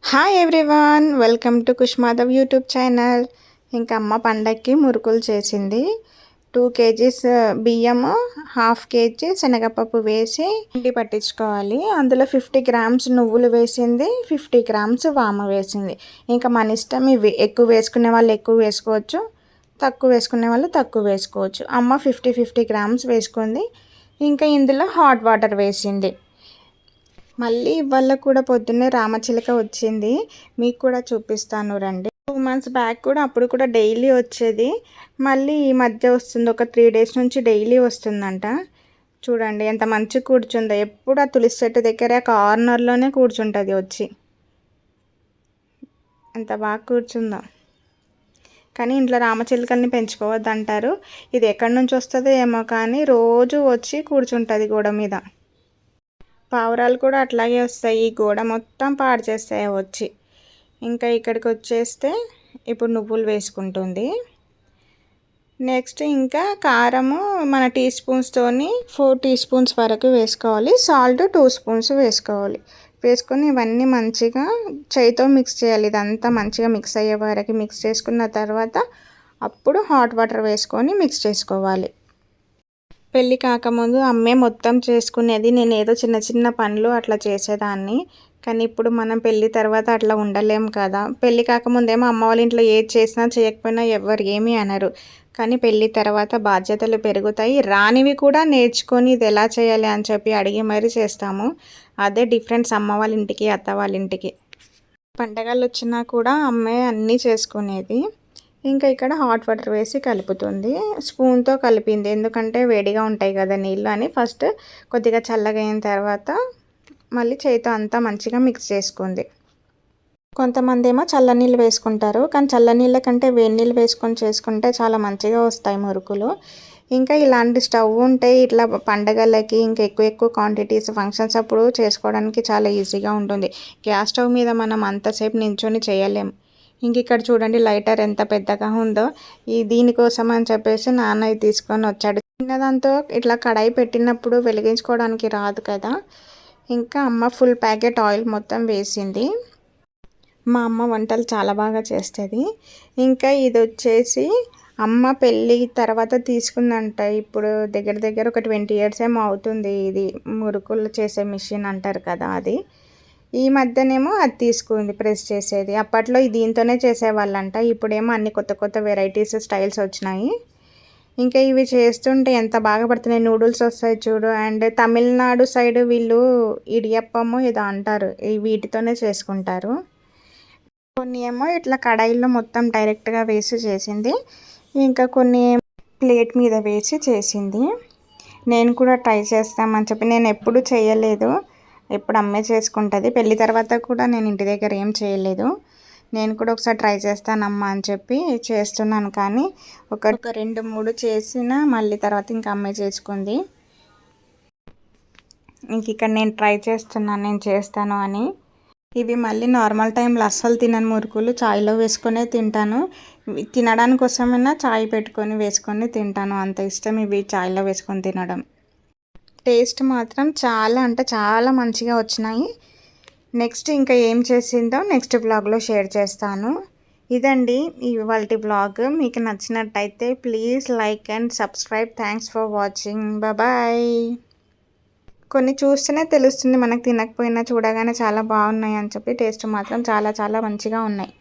Hi everyone, welcome to Kushmadhav YouTube channel. ఇంకా అమ్మ పండక్కి మురుకులు చేసింది. 2 kgs బియ్యము, 1/2 kg శనగపప్పు వేసి పిండి పట్టించుకోవాలి. అందులో 50 grams నువ్వులు వేసింది, 50 grams వామ వేసింది. ఇంకా మన ఇష్టం, ఇవి ఎక్కువ వేసుకునే వాళ్ళు ఎక్కువ వేసుకోవచ్చు, తక్కువ వేసుకునే వాళ్ళు తక్కువ వేసుకోవచ్చు. అమ్మ 50 grams వేసుకుంది. ఇంకా ఇందులో హాట్ వాటర్ వేసింది. మళ్ళీ ఇవాళ కూడా పొద్దున్నే రామచిలక వచ్చింది, మీకు కూడా చూపిస్తాను రండి. 2 months బ్యాక్ కూడా అప్పుడు కూడా డైలీ వచ్చేది. మళ్ళీ ఈ మధ్య వస్తుంది, ఒక 3 days నుంచి డైలీ వస్తుందంట. చూడండి ఎంత మంచిగా కూర్చుందో. ఎప్పుడు ఆ తులసి చెట్టు దగ్గర కార్నర్లోనే కూర్చుంటుంది వచ్చి, ఎంత బాగా కూర్చుందో. కానీ ఇంట్లో రామచిలుకల్ని పెంచుకోవద్దు అంటారు. ఇది ఎక్కడి నుంచి వస్తుందో ఏమో కానీ రోజు వచ్చి కూర్చుంటుంది గోడ మీద. పావురాలు కూడా అట్లాగే వస్తాయి, ఈ గోడ మొత్తం పాడు చేస్తాయి వచ్చి. ఇంకా ఇక్కడికి వచ్చేస్తే ఇప్పుడు నువ్వులు వేసుకుంటుంది. నెక్స్ట్ ఇంకా కారము మన టీ స్పూన్స్తోని 4 teaspoons వరకు వేసుకోవాలి. సాల్ట్ 2 spoons వేసుకోవాలి. వేసుకొని ఇవన్నీ మంచిగా చేయితో మిక్స్ చేయాలి. ఇదంతా మంచిగా మిక్స్ అయ్యే వరకు మిక్స్ చేసుకున్న తర్వాత అప్పుడు హాట్ వాటర్ వేసుకొని మిక్స్ చేసుకోవాలి. పెళ్ళి కాకముందు అమ్మే మొత్తం చేసుకునేది. నేను ఏదో చిన్న చిన్న పనులు అట్లా చేసేదాన్ని. కానీ ఇప్పుడు మనం పెళ్ళి తర్వాత అట్లా ఉండలేం కదా. పెళ్ళి కాకముందేమో అమ్మ వాళ్ళ ఇంట్లో ఏది చేసినా చేయకపోయినా ఎవరు ఏమీ అనరు. కానీ పెళ్ళి తర్వాత బాధ్యతలు పెరుగుతాయి. రానివి కూడా నేర్చుకొని ఇది ఎలా చేయాలి అని చెప్పి అడిగి మరీ చేస్తాము. అదే డిఫరెన్స్ అమ్మ వాళ్ళ ఇంటికి, అత్త వాళ్ళ ఇంటికి. పండగలు వచ్చినా కూడా అమ్మే అన్నీ చేసుకునేది. ఇంకా ఇక్కడ హాట్ వాటర్ వేసి కలుపుతుంది. స్పూన్తో కలిపింది, ఎందుకంటే వేడిగా ఉంటాయి కదా నీళ్ళు అని. ఫస్ట్ కొద్దిగా చల్లగా అయిన తర్వాత మళ్ళీ చేతితో అంతా మంచిగా మిక్స్ చేసుకుంది. కొంతమంది ఏమో చల్లనీళ్ళు వేసుకుంటారు, కానీ చల్లనీళ్ళ కంటే వేడి నీళ్ళు వేసుకొని చేసుకుంటే చాలా మంచిగా వస్తాయి మురుకులు. ఇంకా ఇలాంటి స్టవ్ ఉంటే ఇట్లా పండగలకి ఇంకా ఎక్కువ క్వాంటిటీస్ ఫంక్షన్స్ అప్పుడు చేసుకోవడానికి చాలా ఈజీగా ఉంటుంది. గ్యాస్ స్టవ్ మీద మనం అంతసేపు నించొని చేయలేం. ఇంక ఇక్కడ చూడండి లైటర్ ఎంత పెద్దగా ఉందో. దీనికోసం అని చెప్పేసి నాన్న ఇది తీసుకొని వచ్చాడు. చిన్నదాంతో ఇట్లా కడాయి పెట్టినప్పుడు వెలిగించుకోవడానికి రాదు కదా. ఇంకా అమ్మ ఫుల్ ప్యాకెట్ ఆయిల్ మొత్తం వేసింది. మా అమ్మ వంటలు చాలా బాగా చేస్తుంది. ఇంకా ఇది వచ్చేసి అమ్మ పెళ్ళి తర్వాత తీసుకుందంట. ఇప్పుడు దగ్గర ఒక 20 years ఏమో అవుతుంది. ఇది మురుకులు చేసే మిషన్ అంటారు కదా అది. ఈ మధ్యనేమో అది తీసుకుంది, ప్రెస్ చేసేది. అప్పట్లో దీంతోనే చేసేవాళ్ళంట. ఇప్పుడేమో అన్ని కొత్త వెరైటీస్ స్టైల్స్ వచ్చినాయి. ఇంకా ఇవి చేస్తుంటే ఎంత బాగా పడుతున్నాయి. నూడిల్స్ వస్తాయి చూడు. అండ్ తమిళనాడు సైడ్ వీళ్ళు ఇడియప్పము ఏదో అంటారు, వీటితోనే చేసుకుంటారు. కొన్ని ఏమో ఇట్లా కడాయిల్లో మొత్తం డైరెక్ట్గా వేసి చేసింది. ఇంకా కొన్ని ప్లేట్ మీద వేసి చేసింది. నేను కూడా ట్రై చేస్తామని చెప్పి, నేను ఎప్పుడు చేయలేదు, ఎప్పుడు అమ్మే చేసుకుంటుంది. పెళ్ళి తర్వాత కూడా నేను ఇంటి దగ్గర ఏం చేయలేదు. నేను కూడా ఒకసారి ట్రై చేస్తానమ్మా అని చెప్పి చేస్తున్నాను. కానీ ఒక 2-3 చేసిన మళ్ళీ తర్వాత ఇంకా అమ్మే చేసుకుంది. ఇంక ఇక్కడ నేను ట్రై చేస్తున్నాను, నేను చేస్తాను అని. ఇవి మళ్ళీ నార్మల్ టైంలో అస్సలు తినని మురుకులు చాయ్లో వేసుకొనే తింటాను. తినడానికి కోసమైనా చాయ్ పెట్టుకొని వేసుకొని తింటాను, అంత ఇష్టం ఇవి చాయ్లో వేసుకొని తినడం. టేస్ట్ మాత్రం చాలా అంటే చాలా మంచిగా వచ్చినాయి. నెక్స్ట్ ఇంకా ఏం చేసిందో నెక్స్ట్ బ్లాగ్లో షేర్ చేస్తాను. ఇదండి ఇవాల్టి బ్లాగ్. మీకు నచ్చినట్టయితే please like and subscribe. Thanks for watching. Bye. కొన్ని చూస్తేనే తెలుస్తుంది మనకు, తినకపోయినా చూడగానే చాలా బాగున్నాయి అని చెప్పి. టేస్ట్ మాత్రం చాలా మంచిగా ఉన్నాయి.